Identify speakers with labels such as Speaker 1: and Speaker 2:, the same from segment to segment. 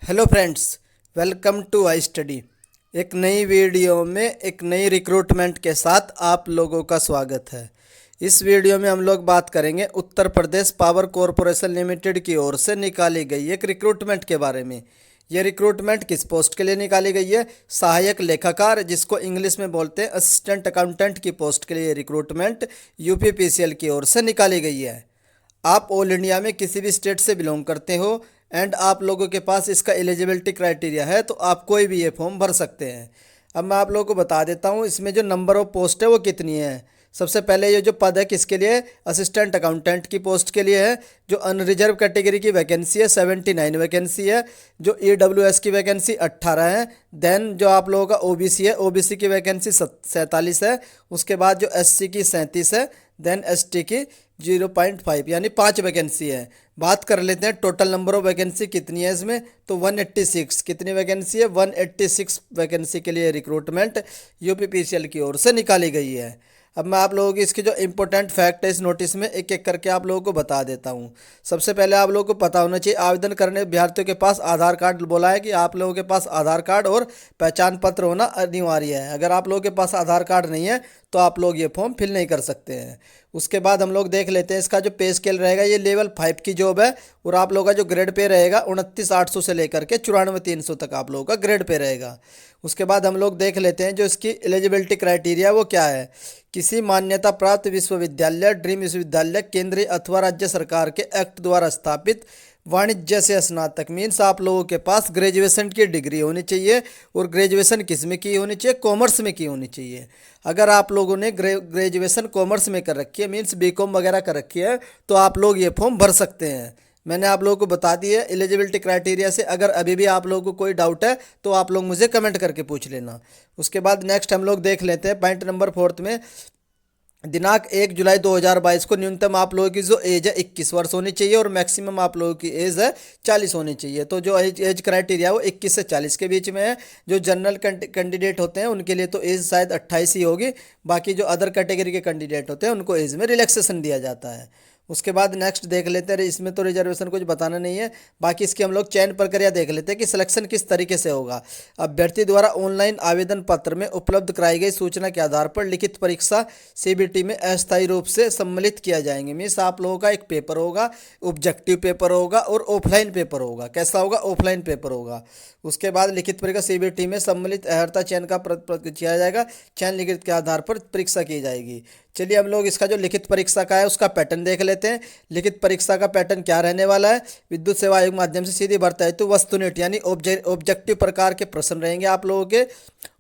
Speaker 1: Hello friends, welcome to I study. एक नई video में एक नई रिक्रूटमेंट के साथ आप लोगों का स्वागत है। इस वीडियो में हम लोग बात करेंगे Uttar Pradesh power corporation limited की ओर से निकाली गई एक रिक्रूटमेंट के बारे में। यह रिक्रूटमेंट किस पोस्ट के लिए निकाली गई है? सहायक लेखाकार, जिसको इंग्लिश में बोलते हैं असिस्टेंट अकाउंटेंट की पोस्ट के लिए रिक्रूटमेंट यूपीपीसीएल की ओर से निकाली गई है। आप ऑल इंडिया में किसी भी स्टेट से बिलोंग करते हो एंड आप लोगों के पास इसका एलिजिबिलिटी क्राइटेरिया है तो आप कोई भी ये फॉर्म भर सकते हैं। अब मैं आप लोगों को बता देता हूँ इसमें जो नंबर ऑफ पोस्ट है वो कितनी है। सबसे पहले ये जो पद है किसके लिए? असिस्टेंट अकाउंटेंट की पोस्ट के लिए है। जो अनरिजर्व कैटेगरी की वैकेंसी है 79 वैकेंसी है। जो ईडब्ल्यूएस की वैकेंसी 18 है। देन जो आप लोगों का ओबीसी है, ओबीसी की वैकेंसी 47 है। उसके बाद जो एससी की 37 है। देन एसटी की 0.5 यानी 5 वैकेंसी है। बात कर लेते हैं टोटल नंबर ऑफ वैकेंसी कितनी है इसमें, तो 186। कितनी वैकेंसी है? 186 वैकेंसी के लिए रिक्रूटमेंट यूपीपीसीएल की ओर से निकाली गई है। अब मैं आप लोगों की इसकी जो इंपॉर्टेंट फैक्ट है इस नोटिस में एक एक करके आप लोगों को बता देता हूँ। सबसे पहले आप लोगों को पता होना चाहिए आवेदन करने अभ्यर्थियों के पास आधार कार्ड बोला है कि आप लोगों के पास आधार कार्ड और पहचान पत्र होना अनिवार्य है। अगर आप लोगों के पास आधार कार्ड नहीं है तो आप लोग ये फॉर्म फिल नहीं कर सकते हैं। उसके बाद हम लोग देख लेते हैं इसका जो पे स्केल रहेगा। ये लेवल 5 की जॉब है और आप लोगों का जो ग्रेड पे रहेगा 29,800 से लेकर के 94,300 तक आप लोगों का ग्रेड पे रहेगा। उसके बाद हम लोग देख लेते हैं जो इसकी एलिजिबिलिटी क्राइटेरिया वो क्या है। किसी मान्यता प्राप्त विश्वविद्यालय, ड्रीम विश्वविद्यालय, केंद्रीय अथवा राज्य सरकार के एक्ट द्वारा स्थापित वाणिज्य से स्नातक, मीन्स आप लोगों के पास ग्रेजुएशन की डिग्री होनी चाहिए। और ग्रेजुएशन किस में की होनी चाहिए? कॉमर्स में की होनी चाहिए। अगर आप लोगों ने ग्रेजुएशन कॉमर्स में कर रखी है, मीन्स बीकॉम वगैरह कर रखी है, तो आप लोग ये फॉर्म भर सकते हैं। मैंने आप लोगों को बता दी है एलिजिबिलिटी क्राइटेरिया से। अगर अभी भी आप लोगों को कोई डाउट है तो आप लोग मुझे कमेंट करके पूछ लेना। उसके बाद नेक्स्ट हम लोग देख लेते हैं पॉइंट नंबर 4 में। दिनांक 1 जुलाई 2022 को न्यूनतम आप लोगों की जो एज है 21 वर्ष होनी चाहिए और मैक्सिमम आप लोगों की एज है 40 होनी चाहिए। तो जो एज क्राइटेरिया वो 21 से 40 के बीच में है। जो जनरल कैंडिडेट होते हैं उनके लिए तो एज शायद 28 ही होगी। बाकी जो अदर कैटेगरी के कैंडिडेट होते हैं उनको एज में रिलैक्सेशन दिया जाता है। उसके बाद नेक्स्ट देख लेते हैं। इसमें तो रिजर्वेशन कुछ बताना नहीं है। बाकी इसकी हम लोग चयन प्रक्रिया देख लेते हैं कि सिलेक्शन किस तरीके से होगा। अभ्यर्थी द्वारा ऑनलाइन आवेदन पत्र में उपलब्ध कराई गई सूचना के आधार पर लिखित परीक्षा सीबीटी में अस्थायी रूप से सम्मिलित किया जाएंगे। मीन्स आप लोगों का एक पेपर होगा, ऑब्जेक्टिव पेपर होगा और ऑफलाइन पेपर होगा। कैसा होगा? ऑफलाइन पेपर होगा। उसके बाद लिखित परीक्षा सीबीटी में सम्मिलित अर्हता चयन का किया जाएगा। चयन लिखित के आधार पर परीक्षा की जाएगी। चलिए हम लोग इसका जो लिखित परीक्षा का है उसका पैटर्न देख लेते हैं। लिखित परीक्षा का पैटर्न क्या रहने वाला है? विद्युत सेवा आयोग माध्यम से सीधी भर्ती हेतु वस्तुनिष्ठ यानी ऑब्जेक्टिव प्रकार के प्रश्न रहेंगे आप लोगों के।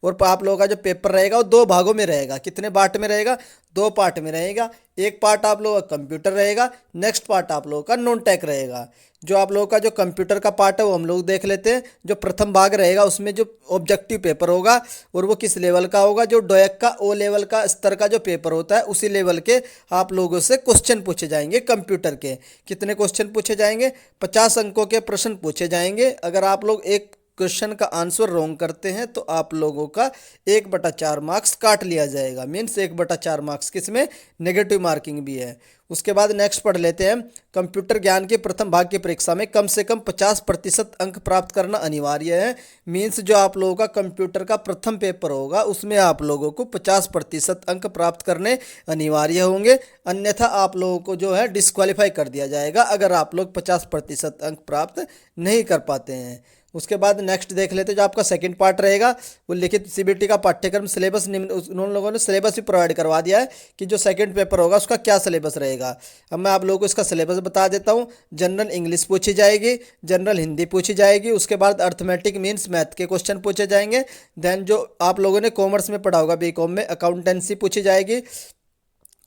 Speaker 1: और आप लोगों का जो पेपर रहेगा वो 2 भागों में रहेगा। कितने पार्ट में रहेगा? 2 पार्ट में रहेगा। एक पार्ट आप लोगों का कंप्यूटर रहेगा, नेक्स्ट पार्ट आप लोगों का नॉन टेक रहेगा। जो आप लोगों का जो कंप्यूटर का पार्ट है वो हम लोग देख लेते हैं। जो प्रथम भाग रहेगा उसमें जो ऑब्जेक्टिव पेपर होगा और वो किस लेवल का होगा? जो डोएक का ओ लेवल का स्तर का जो पेपर होता है उसी लेवल के आप लोगों से क्वेश्चन पूछे जाएंगे कंप्यूटर के। कितने क्वेश्चन पूछे जाएंगे? 50 अंकों के प्रश्न पूछे जाएंगे। अगर आप लोग एक क्वेश्चन का आंसर रॉन्ग करते हैं तो आप लोगों का 1/4 मार्क्स काट लिया जाएगा। मीन्स 1/4 मार्क्स किसमें? नेगेटिव मार्किंग भी है। उसके बाद नेक्स्ट पढ़ लेते हैं। कंप्यूटर ज्ञान के प्रथम भाग की परीक्षा में कम से कम 50% अंक प्राप्त करना अनिवार्य है। मीन्स जो आप लोगों का कंप्यूटर का प्रथम पेपर होगा उसमें आप लोगों को 50% अंक प्राप्त करने अनिवार्य होंगे। अन्यथा आप लोगों को जो है डिस्क्वालीफाई कर दिया जाएगा अगर आप लोग 50% अंक प्राप्त नहीं कर पाते हैं। उसके बाद नेक्स्ट देख लेते हैं। जो आपका सेकंड पार्ट रहेगा वो लिखित सीबीटी का पाठ्यक्रम सिलेबस निम्न, उन लोगों ने सिलेबस भी प्रोवाइड करवा दिया है कि जो सेकंड पेपर होगा उसका क्या सिलेबस रहेगा। अब मैं आप लोगों को इसका सिलेबस बता देता हूँ। जनरल इंग्लिश पूछी जाएगी, जनरल हिंदी पूछी जाएगी। उसके बाद अर्थमेटिक मीन्स मैथ के क्वेश्चन पूछे जाएंगे। देन जो आप लोगों ने कॉमर्स में पढ़ा होगा बीकॉम में, अकाउंटेंसी पूछी जाएगी,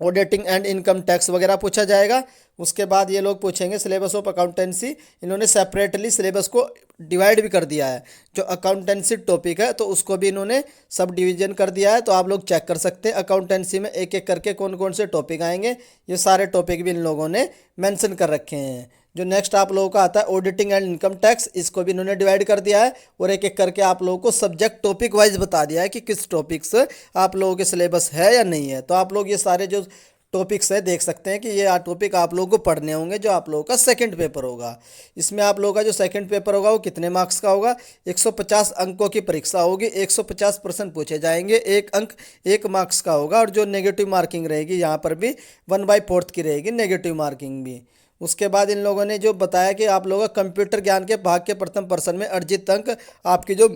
Speaker 1: ऑडिटिंग एंड इनकम टैक्स वगैरह पूछा जाएगा। उसके बाद ये लोग पूछेंगे सिलेबस ऑफ अकाउंटेंसी। इन्होंने सेपरेटली सिलेबस को डिवाइड भी कर दिया है। जो अकाउंटेंसी टॉपिक है तो उसको भी इन्होंने सब डिवीजन कर दिया है। तो आप लोग चेक कर सकते हैं अकाउंटेंसी में एक एक करके कौन कौन से टॉपिक आएंगे। ये सारे टॉपिक भी इन लोगों ने मेंशन कर रखे हैं। जो नेक्स्ट आप लोगों का आता है ऑडिटिंग एंड इनकम टैक्स, इसको भी इन्होंने डिवाइड कर दिया है और एक एक करके आप लोगों को सब्जेक्ट टॉपिक वाइज बता दिया है कि किस टॉपिक्स आप लोगों के सिलेबस है या नहीं है। तो आप लोग ये सारे जो टॉपिक्स है, देख सकते हैं कि ये टॉपिक आप लोगों को पढ़ने होंगे जो आप लोगों का सेकंड पेपर होगा। इसमें आप लोगों का जो सेकंड पेपर होगा वो कितने मार्क्स का होगा? 150 अंकों की परीक्षा होगी, 150 प्रश्न पूछे जाएंगे, 1 अंक 1 मार्क्स का होगा। और जो नेगेटिव मार्किंग रहेगी यहाँ पर भी 1/4 की रहेगी नेगेटिव मार्किंग भी। उसके बाद इन लोगों ने जो बताया कि आप लोगों का कंप्यूटर ज्ञान के भाग के प्रथम प्रश्न में अर्जित अंक आपकी जो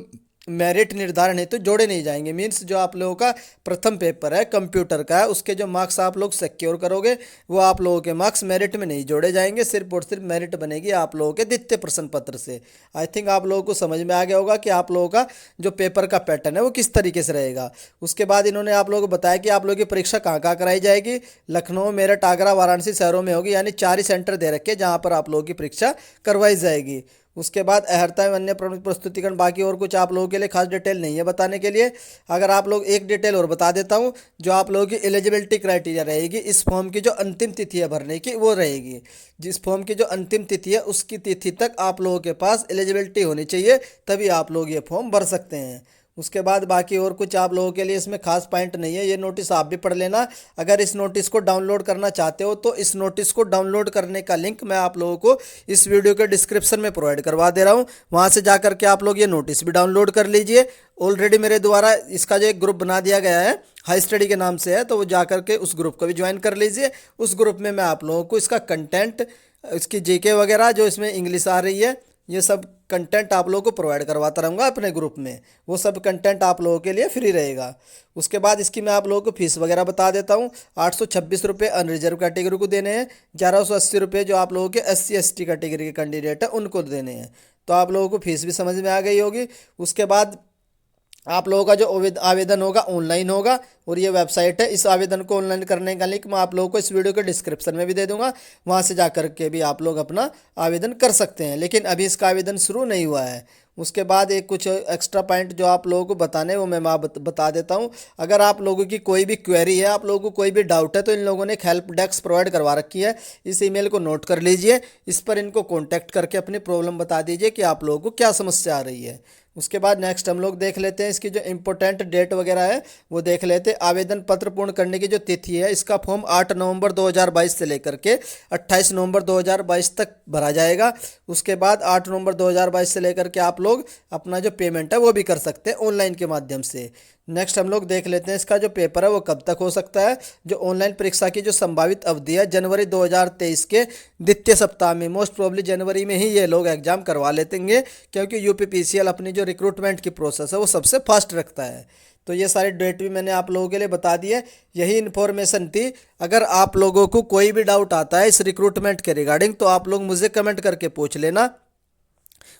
Speaker 1: मेरिट निर्धारण हेतु जोड़े नहीं जाएंगे। मीन्स जो आप लोगों का प्रथम पेपर है कंप्यूटर का है, उसके जो मार्क्स आप लोग सिक्योर करोगे वो आप लोगों के मार्क्स मेरिट में नहीं जोड़े जाएंगे, सिर्फ और सिर्फ मेरिट बनेगी आप लोगों के द्वितीय प्रश्न पत्र से। आई थिंक आप लोगों को समझ में आ गया होगा कि आप लोगों का जो पेपर का पैटर्न है वो किस तरीके से रहेगा। उसके बाद इन्होंने आप लोगों को बताया कि आप लोगों की परीक्षा कहाँ कहाँ कराई जाएगी। लखनऊ, मेरठ, आगरा, वाराणसी शहरों में होगी, यानी 4 ही सेंटर दे रखे जहाँ पर आप लोगों की परीक्षा करवाई जाएगी। उसके बाद अहर्ता एवं अन्य प्रमुख प्रस्तुतिकरण, बाकी और कुछ आप लोगों के लिए खास डिटेल नहीं है बताने के लिए। अगर आप लोग एक डिटेल और बता देता हूँ, जो आप लोगों की एलिजिबिलिटी क्राइटेरिया रहेगी इस फॉर्म की जो अंतिम तिथि है भरने की वो रहेगी। जिस फॉर्म की जो अंतिम तिथि है उसकी तिथि तक आप लोगों के पास एलिजिबिलिटी होनी चाहिए, तभी आप लोग ये फॉर्म भर सकते हैं। उसके बाद बाकी और कुछ आप लोगों के लिए इसमें खास पॉइंट नहीं है, ये नोटिस आप भी पढ़ लेना। अगर इस नोटिस को डाउनलोड करना चाहते हो तो इस नोटिस को डाउनलोड करने का लिंक मैं आप लोगों को इस वीडियो के डिस्क्रिप्शन में प्रोवाइड करवा दे रहा हूँ, वहाँ से जा करके आप लोग ये नोटिस भी डाउनलोड कर लीजिए। ऑलरेडी मेरे द्वारा इसका जो एक ग्रुप बना दिया गया है हाई स्टडी के नाम से है, तो वो जा करके उस ग्रुप को भी ज्वाइन कर लीजिए। उस ग्रुप में मैं आप लोगों को इसका कंटेंट, इसकी जीके वगैरह जो इसमें इंग्लिश आ रही है, ये सब कंटेंट आप लोगों को प्रोवाइड करवाता रहूँगा अपने ग्रुप में। वो सब कंटेंट आप लोगों के लिए फ्री रहेगा। उसके बाद इसकी मैं आप लोगों को फीस वगैरह बता देता हूँ। 826 रुपये अनरिजर्व कैटेगरी को देने हैं, 1180 रुपये जो आप लोगों के SC ST कैटेगरी के कैंडिडेट हैं उनको देने हैं। तो आप लोगों को फीस भी समझ में आ गई होगी। उसके बाद आप लोगों का जो आवेदन होगा ऑनलाइन होगा, और ये वेबसाइट है, इस आवेदन को ऑनलाइन करने का लिंक मैं आप लोगों को इस वीडियो के डिस्क्रिप्शन में भी दे दूंगा, वहाँ से जा कर के भी आप लोग अपना आवेदन कर सकते हैं। लेकिन अभी इसका आवेदन शुरू नहीं हुआ है। उसके बाद एक कुछ एक्स्ट्रा पॉइंट जो आप लोगों को बताने वो मैं बता देता हूँ। अगर आप लोगों की कोई भी क्वेरी है, आप लोगों को कोई भी डाउट है, तो इन लोगों ने एक हेल्प डेस्क प्रोवाइड करवा रखी है। इस ईमेल को नोट कर लीजिए, इस पर इनको कॉन्टैक्ट करके अपनी प्रॉब्लम बता दीजिए कि आप लोगों को क्या समस्या आ रही है। उसके बाद नेक्स्ट हम लोग देख लेते हैं इसकी जो इम्पोर्टेंट डेट वगैरह है वो देख लेते हैं। आवेदन पत्र पूर्ण करने की जो तिथि है, इसका फॉर्म 8 नवंबर 2022 से लेकर के 28 नवंबर 2022 तक भरा जाएगा। उसके बाद 8 नवंबर 2022 से लेकर के आप लोग अपना जो पेमेंट है वो भी कर सकते हैं ऑनलाइन के माध्यम से। नेक्स्ट हम लोग देख लेते हैं इसका जो पेपर है वो कब तक हो सकता है। जो ऑनलाइन परीक्षा की जो संभावित अवधि है, जनवरी 2023 के द्वितीय सप्ताह में, मोस्ट प्रोबेबली जनवरी में ही ये लोग एग्जाम करवा लेतेंगे, क्योंकि UPPCL अपनी जो रिक्रूटमेंट की प्रोसेस है वो सबसे फास्ट रखता है। तो ये सारी डेट भी मैंने आप लोगों के लिए बता दी है। यही इन्फॉर्मेशन थी। अगर आप लोगों को कोई भी डाउट आता है इस रिक्रूटमेंट के रिगार्डिंग तो आप लोग मुझे कमेंट करके पूछ लेना,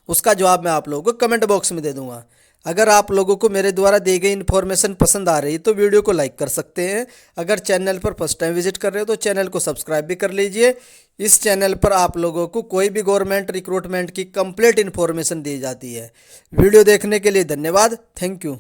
Speaker 1: उसका जवाब मैं आप लोगों को कमेंट बॉक्स में दे दूंगा। अगर आप लोगों को मेरे द्वारा दी गई इन्फॉर्मेशन पसंद आ रही तो वीडियो को लाइक कर सकते हैं। अगर चैनल पर फर्स्ट टाइम विजिट कर रहे हो तो चैनल को सब्सक्राइब भी कर लीजिए। इस चैनल पर आप लोगों को कोई भी गवर्नमेंट रिक्रूटमेंट की कंप्लीट इन्फॉर्मेशन दी जाती है। वीडियो देखने के लिए धन्यवाद। Thank you.